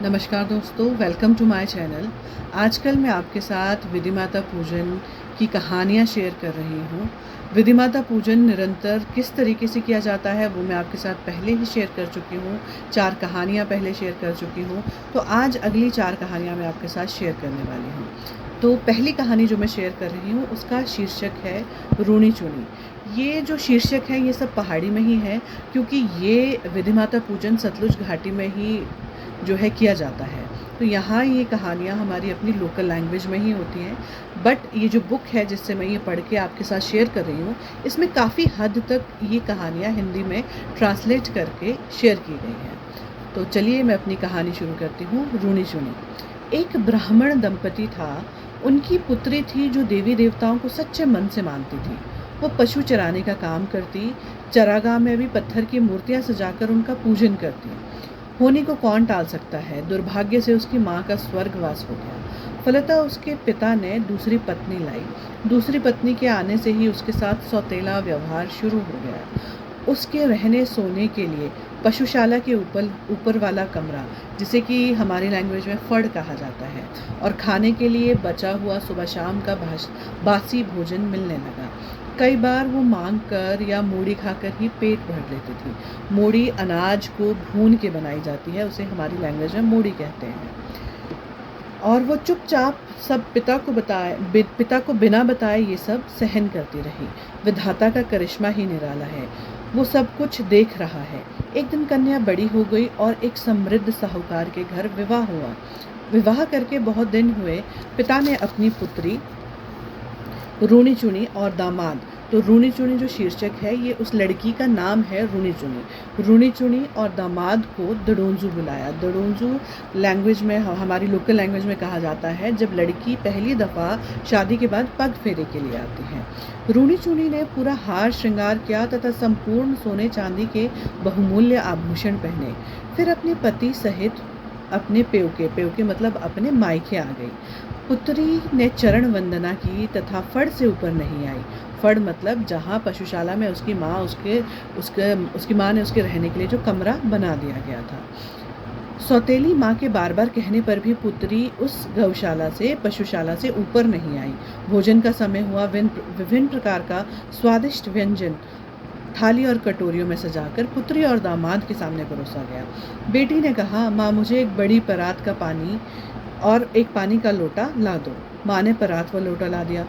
नमस्कार दोस्तों, welcome to my channel. आजकल मैं आपके साथ विधि माता पूजन की कहानियाँ शेयर कर रही हूँ। विधि माता पूजन निरंतर किस तरीके से किया जाता है वो मैं आपके साथ पहले ही शेयर कर चुकी हूँ। 4 कहानियाँ पहले शेयर कर चुकी हूँ। तो आज अगली 4 कहानियाँ मैं आपके साथ शेयर करने वाली हूँ। तो पहली कहानी जो मैं शेयर कर रही हूँ उसका शीर्षक है रूनी चूनी। ये जो शीर्षक है ये सब पहाड़ी में ही है, क्योंकि ये विधि माता पूजन सतलुज घाटी में ही जो है किया जाता है। तो यहाँ ये कहानियाँ हमारी अपनी लोकल लैंग्वेज में ही होती हैं। बट ये जो बुक है जिससे मैं ये पढ़ के आपके साथ शेयर कर रही हूँ, इसमें काफ़ी हद तक ये कहानियाँ हिंदी में ट्रांसलेट करके शेयर की गई हैं। तो चलिए मैं अपनी कहानी शुरू करती हूँ। रूनी चूनी। एक ब्राह्मण दंपति था। उनकी पुत्री थी जो देवी देवताओं को सच्चे मन से मानती थी। वो पशु चराने का काम करती, चरागाह में भी पत्थर की मूर्तियाँ सजाकर उनका पूजन करती। होनी को कौन टाल सकता है। दुर्भाग्य से उसकी माँ का स्वर्गवास हो गया। फलतः उसके पिता ने दूसरी पत्नी लाई। दूसरी पत्नी के आने से ही उसके साथ सौतेला व्यवहार शुरू हो गया। उसके रहने सोने के लिए पशुशाला के ऊपर वाला कमरा, जिसे कि हमारी लैंग्वेज में फड़ कहा जाता है, और खाने के लिए बचा हुआ सुबह शाम का बासी भोजन मिलने लगा। कई बार वो मांग कर या मूढ़ी खाकर ही पेट भर लेती थी। मूढ़ी अनाज को भून के बनाई जाती है, उसे हमारी लैंग्वेज में मूढ़ी कहते हैं। और वो चुपचाप सब पिता को बिना बताए ये सब सहन करती रही। विधाता का करिश्मा ही निराला है, वो सब कुछ देख रहा है। एक दिन कन्या बड़ी हो गई और एक समृद्ध साहूकार के घर विवाह हुआ। विवाह करके बहुत दिन हुए। पिता ने अपनी पुत्री रूनी चुनी और दामाद, तो रूनी चुनी जो शीर्षक है ये उस लड़की का नाम है। रूनी चुनी और दामाद को दडोंजू बुलाया। दडोंजू लैंग्वेज में, हमारी लोकल लैंग्वेज में कहा जाता है जब लड़की पहली दफ़ा शादी के बाद पग फेरे के लिए आती है। रूनी चुनी ने पूरा हार श्रृंगार किया तथा संपूर्ण सोने चांदी के बहुमूल्य आभूषण पहने। फिर अपने पति सहित अपने पेवके मतलब अपने मायके आ गई। पुत्री ने चरण वंदना की तथा फड़ से ऊपर नहीं आई। फड़ मतलब जहाँ पशुशाला में उसकी माँ ने उसके रहने के लिए जो कमरा बना दिया गया था। सौतेली माँ के बार बार कहने पर भी पुत्री उस पशुशाला से ऊपर नहीं आई। भोजन का समय हुआ। विभिन्न प्रकार का स्वादिष्ट व्यंजन थाली और कटोरियों में सजाकर पुत्री और दामाद के सामने परोसा गया। बेटी ने कहा, माँ मुझे एक बड़ी परात का पानी और एक पानी का लोटा ला दो। माँ ने परात व लोटा ला दिया।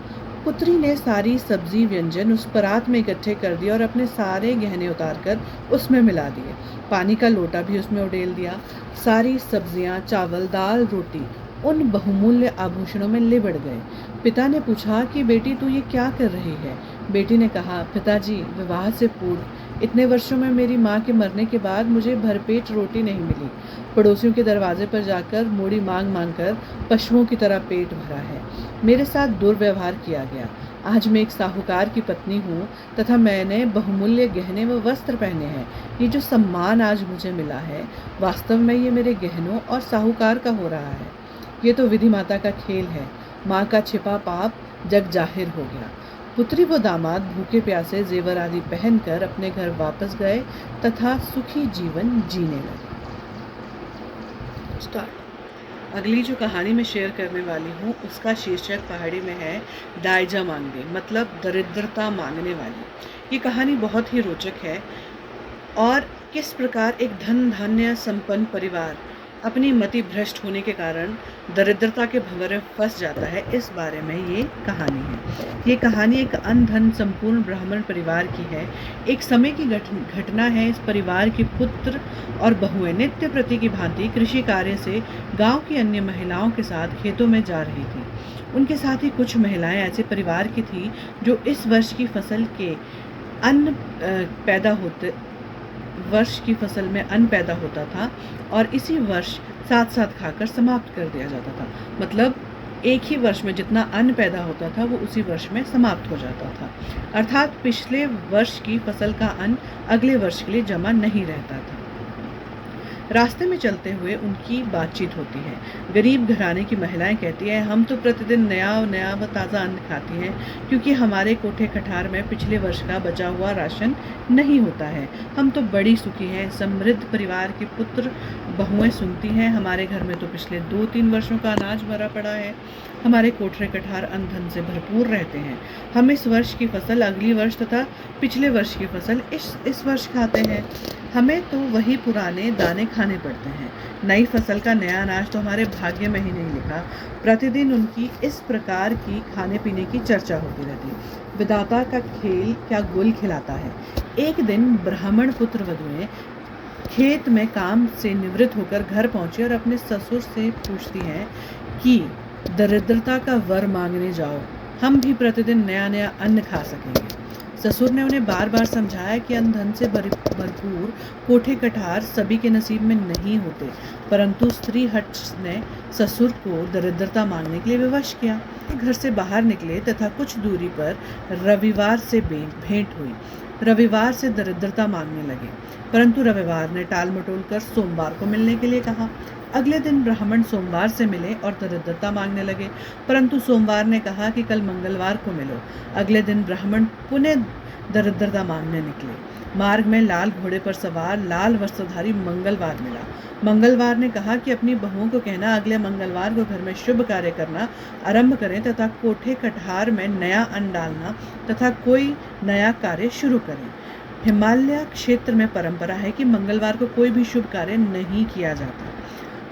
पुत्री ने सारी सब्जी व्यंजन उस परात में इकट्ठे कर दिए और अपने सारे गहने उतारकर उसमें मिला दिए। पानी का लोटा भी उसमें उडेल दिया। सारी सब्जियां, चावल, दाल, रोटी उन बहुमूल्य आभूषणों में लिबड़ गए। पिता ने पूछा कि बेटी तू ये क्या कर रही है। बेटी ने कहा, पिताजी विवाह से पूर्व इतने वर्षों में मेरी माँ के मरने के बाद मुझे भरपेट रोटी नहीं मिली। पड़ोसियों के दरवाजे पर जाकर मूढ़ी मांग कर पशुओं की तरह पेट भरा है। मेरे साथ दुर्व्यवहार किया गया। आज मैं एक साहूकार की पत्नी हूँ तथा मैंने बहुमूल्य गहने व वस्त्र पहने हैं। ये जो सम्मान आज मुझे मिला है, वास्तव में ये मेरे गहनों और साहूकार का हो रहा है। ये तो विधि माता का खेल है। माँ का छिपा पाप जग जाहिर हो गया। पुत्री व दामाद भूखे प्यासे जेवर आदि पहनकर अपने घर वापस गए तथा सुखी जीवन जीने लगे। अगली जो कहानी मैं शेयर करने वाली हूँ उसका शीर्षक पहाड़ी में है दायजा मांगे, मतलब दरिद्रता मांगने वाली। ये कहानी बहुत ही रोचक है और किस प्रकार एक धन धान्य संपन्न परिवार अपनी मति भ्रष्ट होने के कारण दरिद्रता के भंवर में फंस जाता है, इस बारे में ये कहानी है। ये कहानी एक अन्न धन संपूर्ण ब्राह्मण परिवार की है। एक समय की घटना है। इस परिवार के पुत्र और बहुएं नित्य प्रति की भांति कृषि कार्य से गांव की अन्य महिलाओं के साथ खेतों में जा रही थी। उनके साथ ही कुछ महिलाएं ऐसे परिवार की थी जो इस वर्ष की फसल में अन्न पैदा होता था और इसी वर्ष साथ साथ खाकर समाप्त कर दिया जाता था। मतलब एक ही वर्ष में जितना अन्न पैदा होता था वो उसी वर्ष में समाप्त हो जाता था। अर्थात पिछले वर्ष की फसल का अन्न अगले वर्ष के लिए जमा नहीं रहता था। रास्ते में चलते हुए उनकी बातचीत होती है। गरीब घराने की महिलाएं कहती हैं, हम तो प्रतिदिन नया नया व ताज़ा अन्न खाती हैं, क्योंकि हमारे कोठे कठार में पिछले वर्ष का बचा हुआ राशन नहीं होता है। हम तो बड़ी सुखी हैं। समृद्ध परिवार के पुत्र बहुएं सुनती हैं, हमारे घर में तो पिछले 2-3 वर्षों का अनाज भरा पड़ा है। हमारे कोठरे कठार अन्न धन से भरपूर रहते हैं। हम इस वर्ष की फसल अगली वर्ष तथा पिछले वर्ष की फसल इस वर्ष खाते हैं। हमें तो वही पुराने दाने खाने पड़ते हैं। नई फसल का नया अनाज तो हमारे भाग्य में ही नहीं लिखा। प्रतिदिन उनकी इस प्रकार की खाने पीने की चर्चा होती रहती। विधाता का खेल क्या गुल खिलाता है। एक दिन ब्राह्मण पुत्र वधुएं खेत में काम से निवृत्त होकर घर पहुंची और अपने ससुर से पूछती हैं कि दरिद्रता का वर मांगने जाओ, हम भी प्रतिदिन नया नया अन्न खा सकेंगे। ससुर ने उन्हें बार बार समझाया कि अन्न धन से भरपूर कोठे कठार सभी के नसीब में नहीं होते, परंतु स्त्री हट ने ससुर को दरिद्रता मांगने के लिए विवश किया। घर से बाहर निकले तथा कुछ दूरी पर रविवार से भेंट हुई। रविवार से दरिद्रता मांगने लगे, परंतु रविवार ने टाल मटोल कर सोमवार को मिलने के लिए कहा। अगले दिन ब्राह्मण सोमवार से मिले और दरिद्रता मांगने लगे, परंतु सोमवार ने कहा कि कल मंगलवार को मिलो। अगले दिन ब्राह्मण पुनः दरिद्रता मांगने निकले। मार्ग में लाल घोड़े पर सवार लाल वस्त्रधारी मंगलवार मिला। मंगलवार ने कहा कि अपनी बहुओं को कहना अगले मंगलवार को घर में शुभ कार्य करना आरंभ करें तथा कोठे कठार में नया अन्न डालना तथा कोई नया कार्य शुरू करें। हिमालय क्षेत्र में परंपरा है कि मंगलवार को कोई भी शुभ कार्य नहीं किया जाता।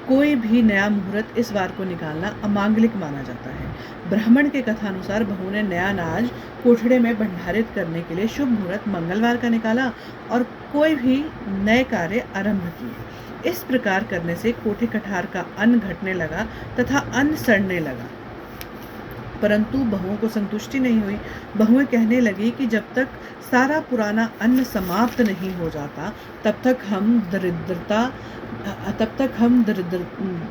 कोई भी नया मुहूर्त इस वार को निकालना अमांगलिक माना जाता है। ब्राह्मण के कथानुसार बहू ने नया अनाज कोठड़े में भंडारित करने के लिए शुभ मुहूर्त मंगलवार का निकाला और कोई भी नए कार्य आरंभ किए। इस प्रकार करने से कोठे कठार का अन्न घटने लगा तथा अन्न सड़ने लगा, परंतु बहुओं को संतुष्टि नहीं हुई। बहुएं कहने लगी कि जब तक सारा पुराना अन्न समाप्त नहीं हो जाता तब तक हम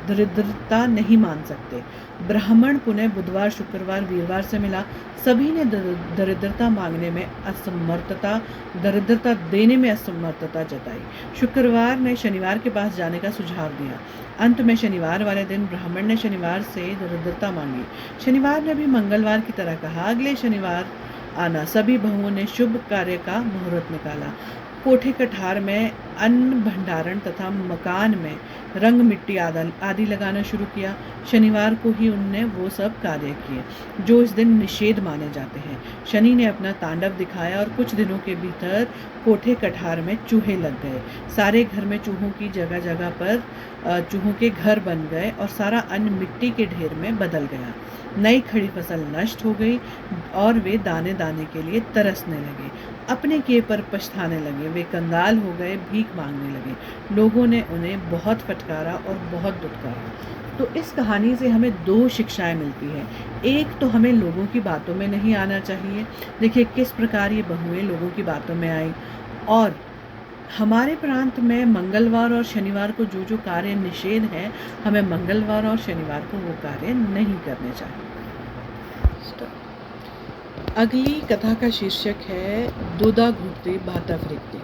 दरिद्रता नहीं मान सकते। ब्राह्मण पुनः बुधवार शुक्रवार वीरवार से मिला। सभी ने दरिद्रता मांगने में असमर्थता दरिद्रता देने में असमर्थता जताई। शुक्रवार ने शनिवार के पास जाने का सुझाव दिया। अंत में शनिवार वाले दिन ब्राह्मण ने शनिवार से दरिद्रता मांगी। शनिवार ने भी मंगलवार की तरह कहा, अगले शनिवार आना। सभी बहुओं ने शुभ कार्य का मुहूर्त निकाला। कोठे कठार में अन्न भंडारण तथा मकान में रंग मिट्टी आदि लगाना शुरू किया। शनिवार को ही उनने वो सब कार्य किए जो इस दिन निषेध माने जाते हैं। शनि ने अपना तांडव दिखाया और कुछ दिनों के भीतर कोठे कठार में चूहे लग गए। सारे घर में चूहों की जगह जगह पर चूहों के घर बन गए और सारा अन्न मिट्टी के ढेर में बदल गया। नई खड़ी फसल नष्ट हो गई और वे दाने दाने के लिए तरसने लगे। अपने किए पर पछताने लगे। वे कंगाल हो गए, भीख मांगने लगे। लोगों ने उन्हें बहुत फटकारा और बहुत दुत्कारा। तो इस कहानी से हमें 2 शिक्षाएं मिलती हैं। एक तो हमें लोगों की बातों में नहीं आना चाहिए। देखिए किस प्रकार ये बहुएं लोगों की बातों में आई, और हमारे प्रांत में मंगलवार और शनिवार को जो जो कार्य निषेध है, हमें मंगलवार और शनिवार को वो कार्य नहीं करने चाहिए। अगली कथा का शीर्षक है दूधा घूटती भाता फरीकती।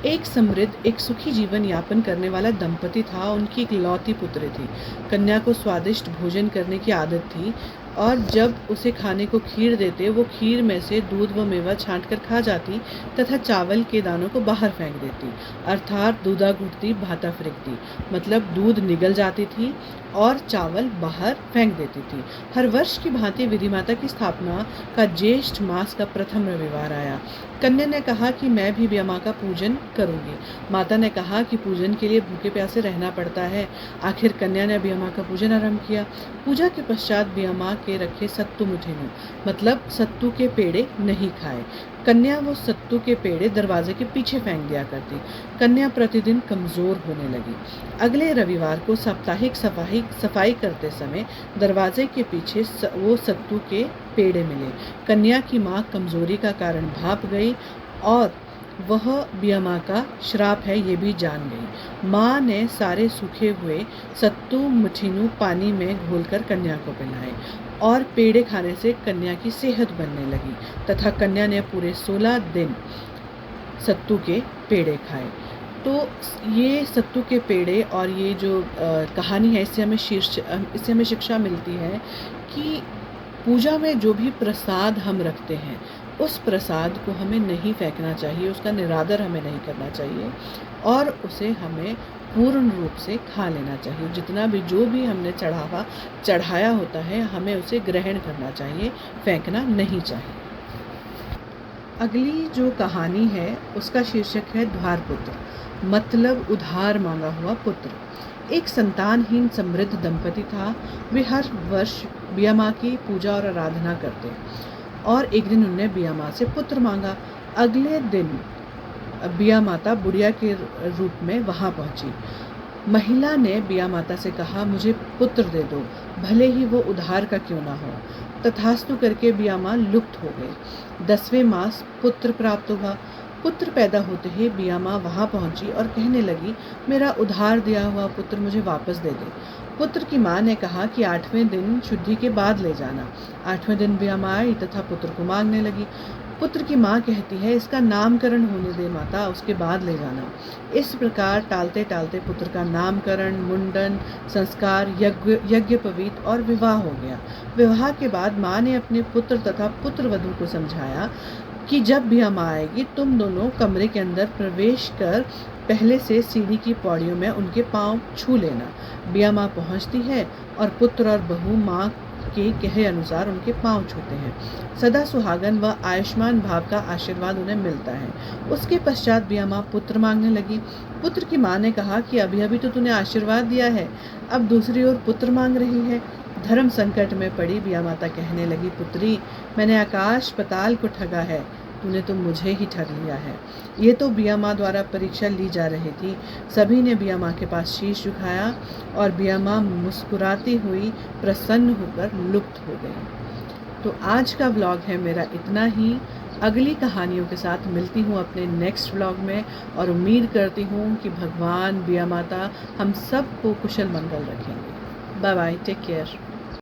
एक समृद्ध एक सुखी जीवन यापन करने वाला दंपति था। उनकी एक लौती पुत्री थी। कन्या को स्वादिष्ट भोजन करने की आदत थी और जब उसे खाने को खीर देते वो खीर में से दूध व मेवा छांटकर खा जाती तथा चावल के दानों को बाहर फेंक देती, अर्थात दूधा घुटती भाता फरीकती, मतलब दूध निगल जाती थी और चावल बाहर फेंक देती थी। हर वर्ष की भांति विधि माता की स्थापना का ज्येष्ठ मास का प्रथम रविवार आया। कन्या ने कहा कि मैं भी ब्यामा का पूजन करूंगी। माता ने कहा कि पूजन के लिए भूखे प्यासे रहना पड़ता है। आखिर कन्या ने ब्यामा का पूजन आरंभ किया। पूजा के पश्चात ब्यामा के रखे सत्तू मुठेनु, मतलब सत्तू के पेड़े नहीं खाए। कन्या वो सत्तू के पेड़े दरवाजे के पीछे फेंक दिया करती। कन्या प्रतिदिन कमजोर होने लगी। अगले रविवार को साप्ताहिक सफाई करते समय दरवाजे के पीछे वो सत्तू के पेड़े मिले। कन्या की माँ कमजोरी का कारण भाप गई और वह ब्यामा का श्राप है ये भी जान गई। माँ ने सारे सूखे हुए सत्तू मुठीनू पानी में घोलकर कन्या को पिलाए और पेड़े खाने से कन्या की सेहत बनने लगी तथा कन्या ने पूरे 16 दिन सत्तू के पेड़े खाए। तो ये सत्तू के पेड़े और ये जो कहानी है, इससे हमें शिक्षा मिलती है कि पूजा में जो भी प्रसाद हम रखते हैं, उस प्रसाद को हमें नहीं फेंकना चाहिए, उसका निरादर हमें नहीं करना चाहिए और उसे हमें पूर्ण रूप से खा लेना चाहिए। जितना भी जो भी हमने चढ़ाया होता है, हमें उसे ग्रहण करना चाहिए, फेंकना नहीं चाहिए। अगली जो कहानी है उसका शीर्षक है द्वारपुत्र, मतलब उधार मांगा हुआ पुत्र। एक संतानहीन समृद्ध दंपति था। वे हर वर्ष बिया माँ की पूजा और आराधना करते और एक दिन उनने बिया माँ से पुत्र मांगा। अगले दिन बिया माता बुढ़िया के रूप में वहाँ पहुँची। महिला ने बिया माता से कहा, मुझे पुत्र दे दो, भले ही वो उधार का क्यों ना हो। तथास्तु करके बिया माँ लुप्त हो गई। 10वें मास पुत्र प्राप्त हुआ। पुत्र पैदा होते ही बिया माँ वहाँ पहुँची और कहने लगी, मेरा उधार दिया हुआ पुत्र मुझे वापस दे दे। पुत्र की माँ ने कहा कि 8वें दिन शुद्धि के बाद ले जाना। 8वें दिन बिया माँ आई तथा पुत्र को मांगने लगी। पुत्र की माँ कहती है, इसका नामकरण होने दे माता, उसके बाद ले जाना। इस प्रकार टालते टालते पुत्र का नामकरण, मुंडन, संस्कार, यज्ञोपवीत और विवाह हो गया। विवाह के बाद माँ ने अपने पुत्र तथा पुत्रवधू को समझाया कि जब बिया माँ आएगी, तुम दोनों कमरे के अंदर प्रवेश कर पहले से सीढ़ी की पौड़ियों में उनके पांव छू लेना। बिया माँ पहुँचती है और पुत्र और बहू माँ के कहे अनुसार उनके पांव छूते हैं। सदा सुहागन व आयुष्मान भाव का आशीर्वाद उन्हें मिलता है। उसके पश्चात बिया माँ पुत्र मांगने लगी। पुत्र की माँ ने कहा कि अभी अभी तो तूने आशीर्वाद दिया है, अब दूसरी ओर पुत्र मांग रही है। धर्म संकट में पड़ी बिया माता कहने लगी, पुत्री, मैंने आकाश पताल को ठगा है, तूने तो मुझे ही ठग लिया है। ये तो बिया माँ द्वारा परीक्षा ली जा रही थी। सभी ने बिया माँ के पास शीश झुकाया और बिया माँ मुस्कुराती हुई प्रसन्न होकर लुप्त हो गई। तो आज का व्लॉग है मेरा इतना ही। अगली कहानियों के साथ मिलती हूँ अपने नेक्स्ट व्लॉग में और उम्मीद करती हूँ कि भगवान बिया माता हम सबको कुशल मंगल रखेंगे। Bye bye, take care.